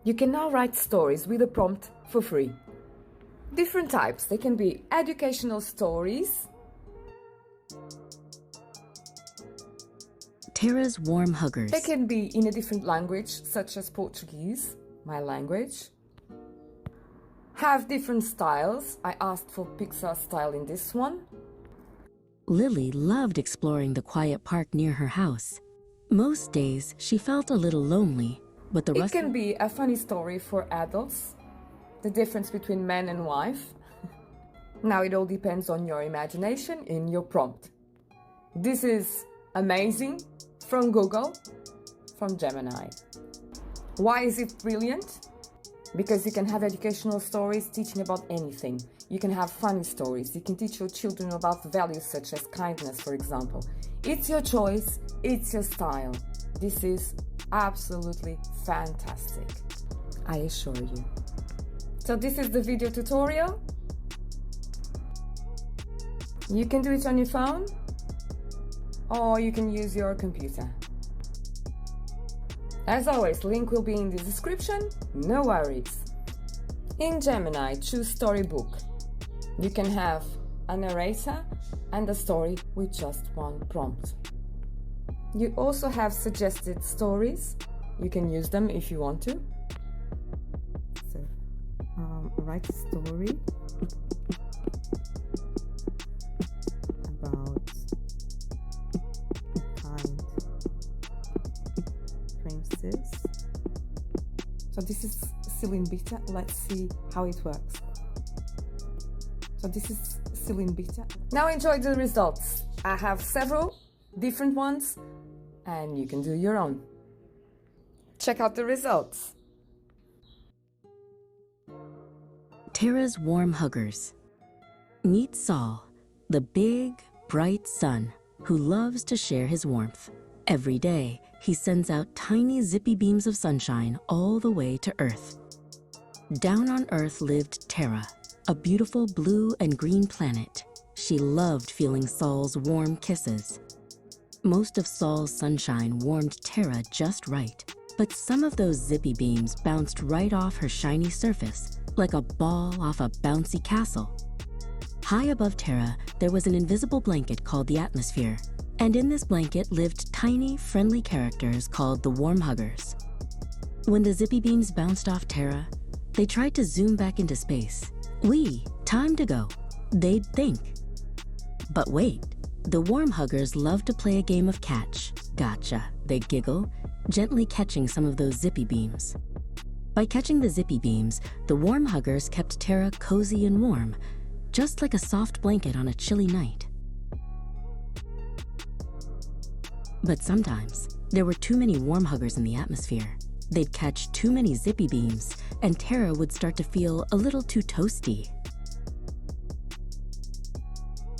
You can now write stories with a prompt for free. Different types. They can be educational stories, Tara's warm huggers. they can be in a different language, such as Portuguese, my language. Have different styles. I asked for Pixar style in this one. Lily loved exploring the quiet park near her house. Most days, she felt a little lonely, but the It can be a funny story for adults, the difference between man and wife. Now it all depends on your imagination in your prompt. This is amazing from Google, from Gemini. Why is it brilliant? Because you can have educational stories teaching about anything. You can have funny stories. You can teach your children about values such as kindness, for example. It's your choice. It's your style. This is absolutely fantastic, I assure you. So this is the video tutorial. You can do it on your phone or you can use your computer. As always, link will be in the description, no worries. In Gemini, choose Storybook. You can have a narrator and a story with just one prompt. You also have suggested stories. You can use them if you want to. So, write a story about kind princess. So this is still in beta. Let's see how it works. So this is still in beta. Now enjoy the results. I have several different ones and you can do your own. Check out the results. Tara's warm huggers. Meet Saul, the big, bright sun who loves to share his warmth. Every day, he sends out tiny zippy beams of sunshine all the way to Earth. Down on Earth lived Tara, a beautiful blue and green planet. She loved feeling Saul's warm kisses. Most of Saul's sunshine warmed Tara just right, but some of those zippy beams bounced right off her shiny surface, like a ball off a bouncy castle. High above Tara, there was an invisible blanket called the atmosphere, and in this blanket lived tiny, friendly characters called the warm huggers. When the zippy beams bounced off Tara, they tried to zoom back into space. Time to go, they'd think. But wait, the warm huggers loved to play a game of catch. Gotcha, they'd giggle, gently catching some of those zippy beams. By catching the zippy beams, the warm huggers kept Tara cozy and warm, just like a soft blanket on a chilly night. But sometimes, there were too many warm huggers in the atmosphere. They'd catch too many zippy beams, and Tara would start to feel a little too toasty.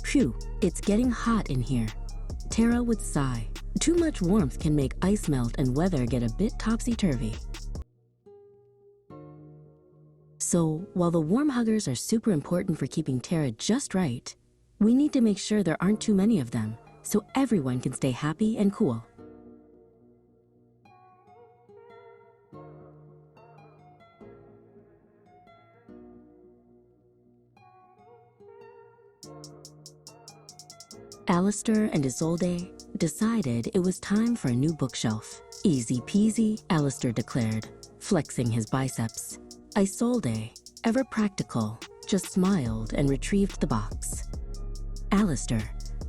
Phew, it's getting hot in here. Tara would sigh. Too much warmth can make ice melt and weather get a bit topsy-turvy. So, while the warm huggers are super important for keeping Tara just right, we need to make sure there aren't too many of them, so everyone can stay happy and cool. Alistair and Isolde decided it was time for a new bookshelf. Easy peasy, Alistair declared, flexing his biceps. Isolde, ever practical, just smiled and retrieved the box. Alistair,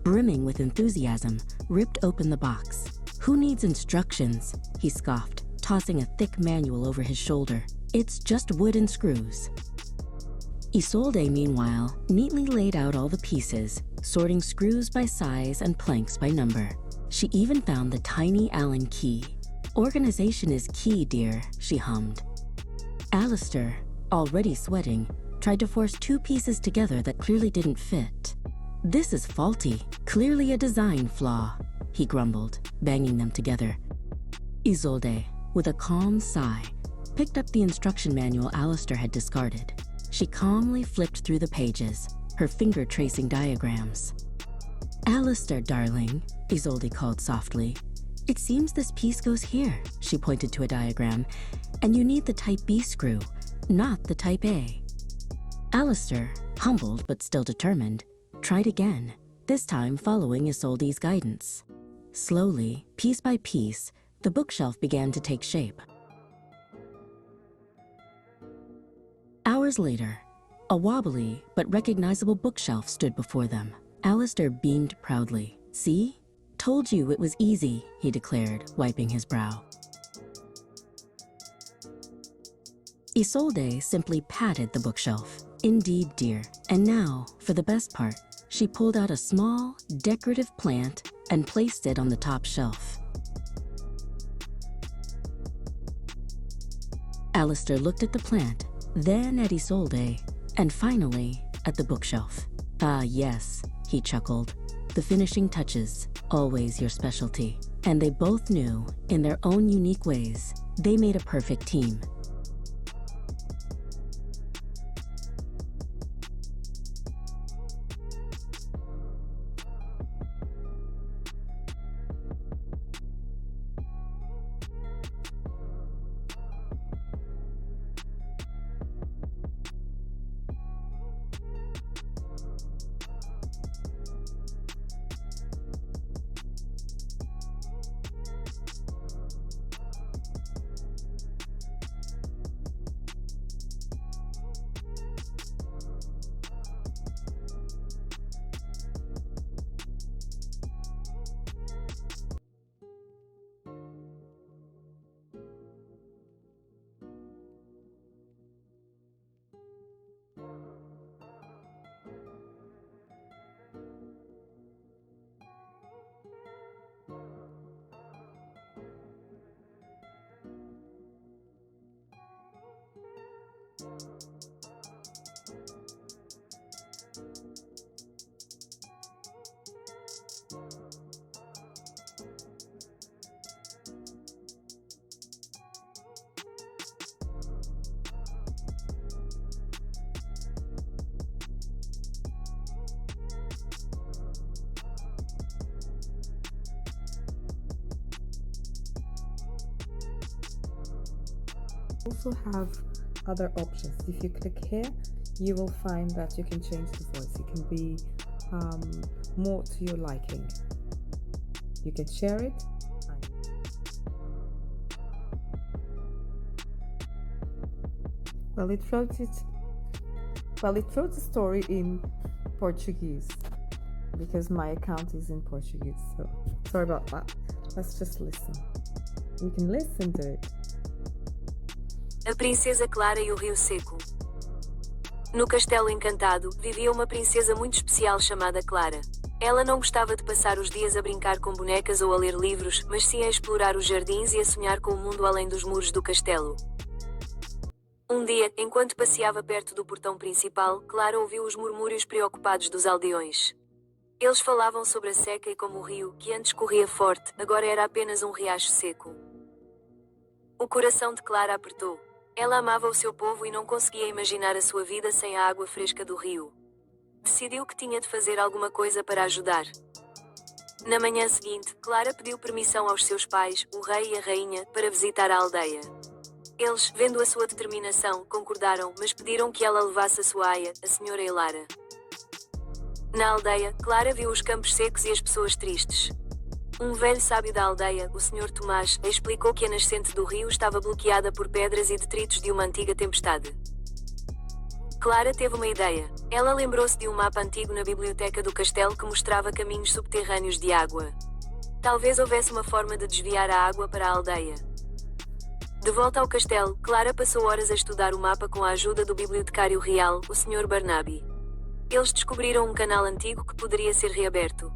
brimming with enthusiasm, ripped open the box. Who needs instructions? He scoffed, tossing a thick manual over his shoulder. It's just wood and screws. Isolde, meanwhile, neatly laid out all the pieces, sorting screws by size and planks by number. She even found the tiny Allen key. Organization is key, dear, she hummed. Alistair, already sweating, tried to force two pieces together that clearly didn't fit. This is faulty, clearly a design flaw, he grumbled, banging them together. Isolde, with a calm sigh, picked up the instruction manual Alistair had discarded. She calmly flipped through the pages, her finger tracing diagrams. Alistair, darling, Isolde called softly, It seems this piece goes here, she pointed to a diagram, and you need the type B screw, not the type A. Alistair, humbled but still determined, tried again, this time following Isolde's guidance. Slowly, piece by piece, the bookshelf began to take shape. Hours later, a wobbly but recognizable bookshelf stood before them. Alistair beamed proudly. See? Told you it was easy, he declared, wiping his brow. Isolde simply patted the bookshelf. Indeed, dear. And now, for the best part, she pulled out a small, decorative plant and placed it on the top shelf. Alistair looked at the plant, then at Isolde, and finally at the bookshelf. Ah, yes, he chuckled. The finishing touches, always your specialty. And they both knew, in their own unique ways, they made a perfect team. Also have other options. If you click here, you will find that you can change the voice. It can be more to your liking. You can share it. Well, it wrote the story in Portuguese because my account is in Portuguese. So sorry about that. Let's just listen. You can listen to it. A Princesa Clara e o Rio Seco. No Castelo Encantado, vivia uma princesa muito especial chamada Clara. Ela não gostava de passar os dias a brincar com bonecas ou a ler livros, mas sim a explorar os jardins e a sonhar com o mundo além dos muros do castelo. Um dia, enquanto passeava perto do portão principal, Clara ouviu os murmúrios preocupados dos aldeões. Eles falavam sobre a seca e como o rio, que antes corria forte, agora era apenas um riacho seco. O coração de Clara apertou. Ela amava o seu povo e não conseguia imaginar a sua vida sem a água fresca do rio. Decidiu que tinha de fazer alguma coisa para ajudar. Na manhã seguinte, Clara pediu permissão aos seus pais, o rei e a rainha, para visitar a aldeia. Eles, vendo a sua determinação, concordaram, mas pediram que ela levasse a sua aia, a senhora Elara. Na aldeia, Clara viu os campos secos e as pessoas tristes. Um velho sábio da aldeia, o Sr. Tomás, explicou que a nascente do rio estava bloqueada por pedras e detritos de uma antiga tempestade. Clara teve uma ideia. Ela lembrou-se de um mapa antigo na biblioteca do castelo que mostrava caminhos subterrâneos de água. Talvez houvesse uma forma de desviar a água para a aldeia. De volta ao castelo, Clara passou horas a estudar o mapa com a ajuda do bibliotecário real, o Sr. Barnaby. Eles descobriram um canal antigo que poderia ser reaberto.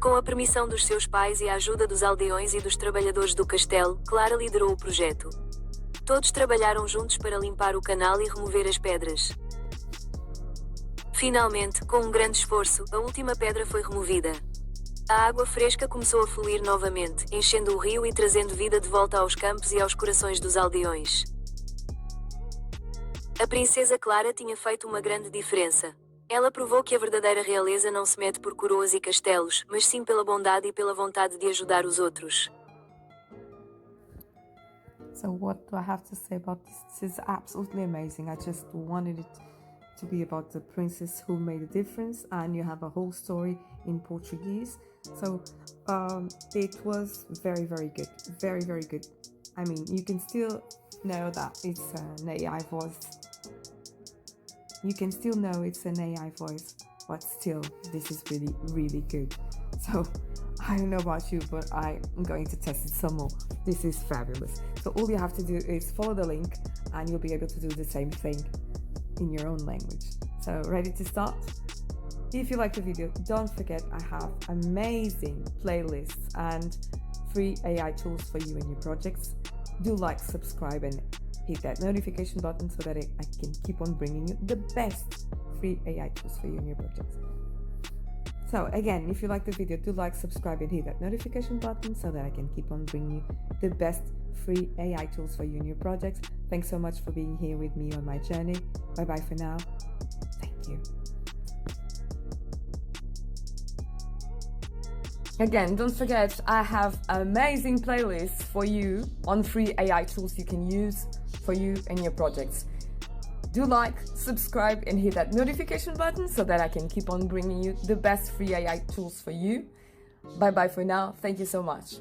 Com a permissão dos seus pais e a ajuda dos aldeões e dos trabalhadores do castelo, Clara liderou o projeto. Todos trabalharam juntos para limpar o canal e remover as pedras. Finalmente, com um grande esforço, a última pedra foi removida. A água fresca começou a fluir novamente, enchendo o rio e trazendo vida de volta aos campos e aos corações dos aldeões. A princesa Clara tinha feito uma grande diferença. Ela provou que a verdadeira realeza não se mede por coroas e castelos, mas sim pela bondade e pela vontade de ajudar os outros. So what do I have to say about this? This is absolutely amazing. I just wanted it to be about the princess who made a difference, and you have a whole story in Portuguese. So it was very, very good. Very, very good. I mean, you can still know that it's an AI voice. You can still know it's an AI voice, but still, this is really, really good. So I don't know about you, but I'm going to test it some more. This is fabulous. So all you have to do is follow the link and you'll be able to do the same thing in your own language. So ready to start? If you like the video, don't forget I have amazing playlists and free AI tools for you and your projects. Do like, subscribe and hit that notification button so that I can keep on bringing you the best free AI tools for you and your projects. So again, if you like the video, do like, subscribe and hit that notification button so that I can keep on bringing you the best free AI tools for you and your projects. Thanks so much for being here with me on my journey. Bye bye for now. Thank you. Again, don't forget, I have amazing playlists for you on free AI tools you can use for you and your projects. Do like, subscribe and hit that notification button so that I can keep on bringing you the best free AI tools for you. Bye bye for now. Thank you so much.